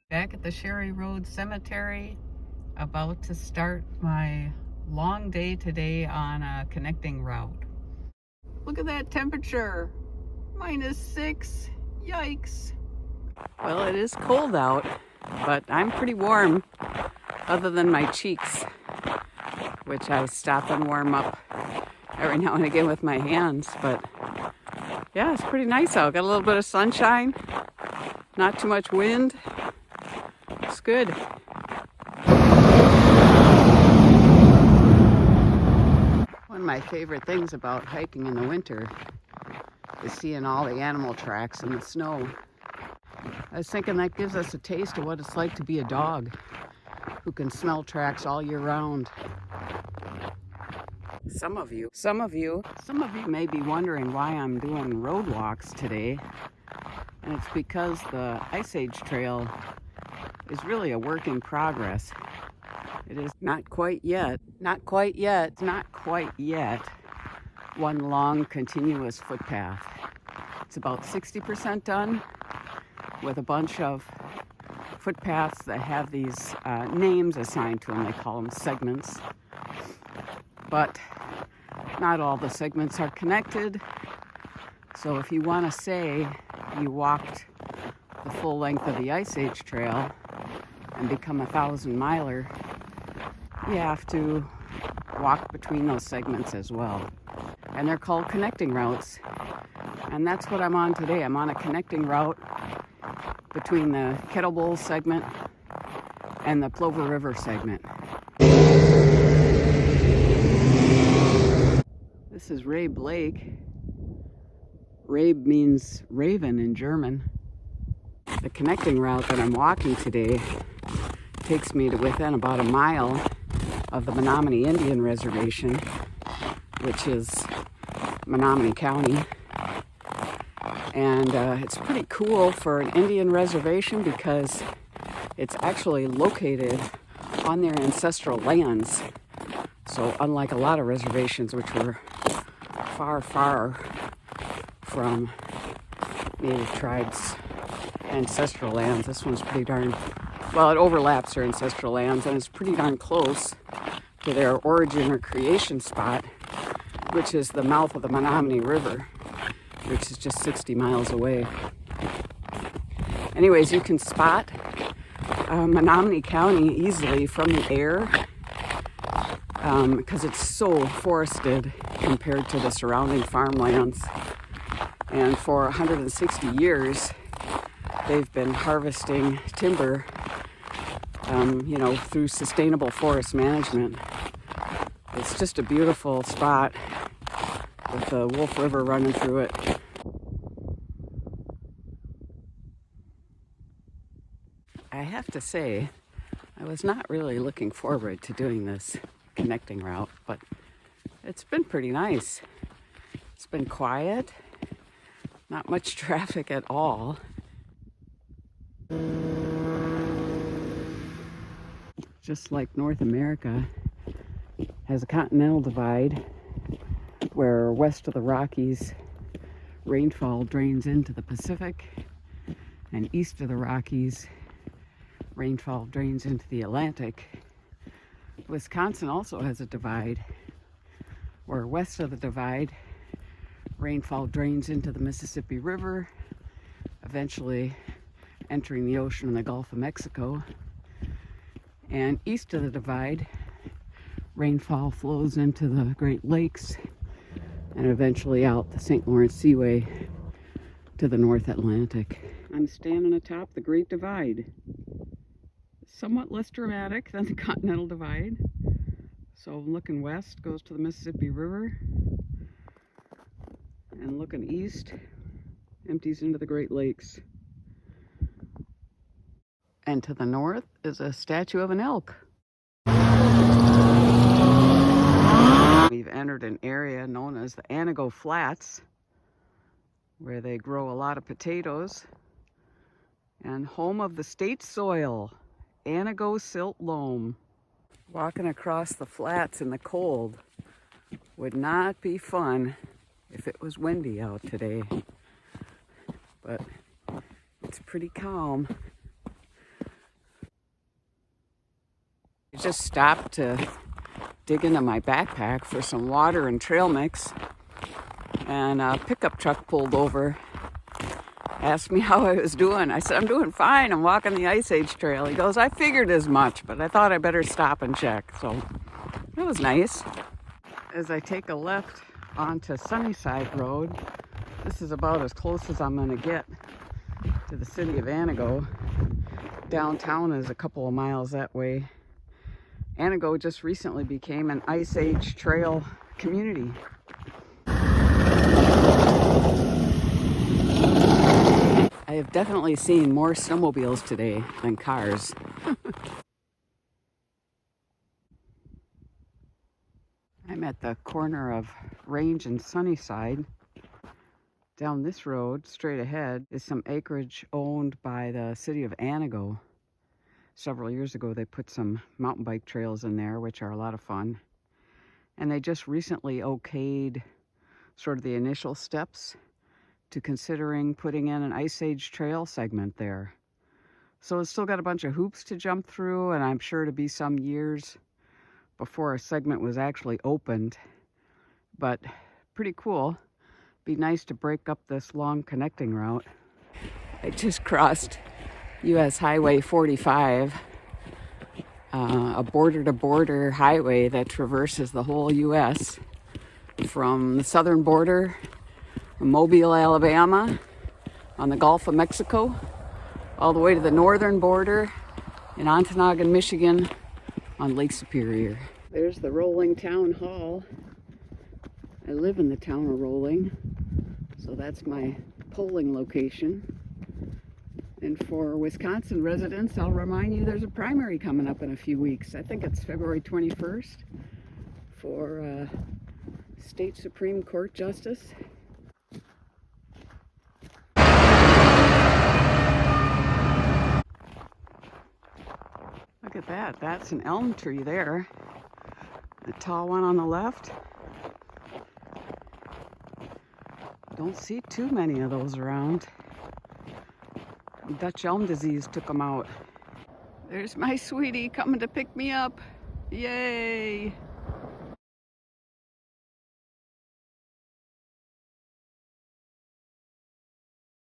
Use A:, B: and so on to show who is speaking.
A: Back at the Sherry Road Cemetery, about to start my long day today on a connecting route. Look at that temperature, -6, yikes. Well, it is cold out, but I'm pretty warm, other than my cheeks, which I stop and warm up every now and again with my hands. But yeah, it's pretty nice out. Got a little bit of sunshine, not too much wind. It's good. One of my favorite things about hiking in the winter is seeing all the animal tracks in the snow. I was thinking that gives us a taste of what it's like to be a dog who can smell tracks all year round. Some of you may be wondering why I'm doing road walks today, and it's because the Ice Age Trail is really a work in progress. It is not quite yet one long continuous footpath. It's about 60% done, with a bunch of footpaths that have these names assigned to them. They call them segments. But not all the segments are connected. So if you want to say you walked the full length of the Ice Age Trail and become a 1,000-miler, you have to walk between those segments as well. And they're called connecting routes. And that's what I'm on today. I'm on a connecting route between the Kettle Bowl segment and the Plover River segment. This is Rabe Lake. Rabe means raven in German. The connecting route that I'm walking today takes me to within about a mile of the Menominee Indian Reservation, which is Menominee County. And it's pretty cool for an Indian reservation because it's actually located on their ancestral lands. So unlike a lot of reservations, which were far, far from native tribes' ancestral lands, this one's pretty darn, well, it overlaps their ancestral lands and it's pretty darn close to their origin or creation spot, which is the mouth of the Menominee River, which is just 60 miles away. Anyways, you can spot Menominee County easily from the air because it's so forested compared to the surrounding farmlands. And for 160 years, they've been harvesting timber, through sustainable forest management. It's just a beautiful spot with the Wolf River running through it. I have to say, I was not really looking forward to doing this connecting route, but it's been pretty nice. It's been quiet, not much traffic at all. Just like North America has a continental divide where west of the Rockies rainfall drains into the Pacific, and east of the Rockies rainfall drains into the Atlantic. Wisconsin also has a divide where west of the divide rainfall drains into the Mississippi River, eventually entering the ocean in the Gulf of Mexico. And east of the divide, rainfall flows into the Great Lakes and eventually out the St. Lawrence Seaway to the North Atlantic. I'm standing atop the Great Divide. Somewhat less dramatic than the Continental Divide. So I'm looking west, goes to the Mississippi River, and looking east, empties into the Great Lakes. And to the north is a statue of an elk. We've entered an area known as the Anago Flats, where they grow a lot of potatoes, and home of the state soil, Anago Silt Loam. Walking across the flats in the cold would not be fun if it was windy out today, but it's pretty calm. I just stopped to dig into my backpack for some water and trail mix, and a pickup truck pulled over, asked me how I was doing. I said, I'm doing fine, I'm walking the Ice Age Trail. He goes, I figured as much, but I thought I better stop and check. So it was nice. As I take a left onto Sunnyside Road, this is about as close as I'm going to get to the city of Anago. Downtown is a couple of miles that way. Anago just recently became an Ice Age Trail community. I have definitely seen more snowmobiles today than cars. I'm at the corner of Range and Sunnyside. Down this road, straight ahead, is some acreage owned by the city of Anago. Several years ago, they put some mountain bike trails in there, which are a lot of fun. And they just recently okayed sort of the initial steps to considering putting in an Ice Age Trail segment there. So it's still got a bunch of hoops to jump through, and I'm sure to be some years before a segment was actually opened. But pretty cool. Be nice to break up this long connecting route. I just crossed US Highway 45, a border-to-border highway that traverses the whole US from the southern border, Mobile, Alabama, on the Gulf of Mexico, all the way to the northern border in Ontonagon, Michigan, on Lake Superior. There's the Rolling Town Hall. I live in the town of Rolling, so that's my polling location. And for Wisconsin residents, I'll remind you there's a primary coming up in a few weeks. I think it's February 21st for State Supreme Court Justice. Look at that. That's an elm tree there. The tall one on the left. Don't see too many of those around. Dutch elm disease took them out. There's my sweetie coming to pick me up. Yay!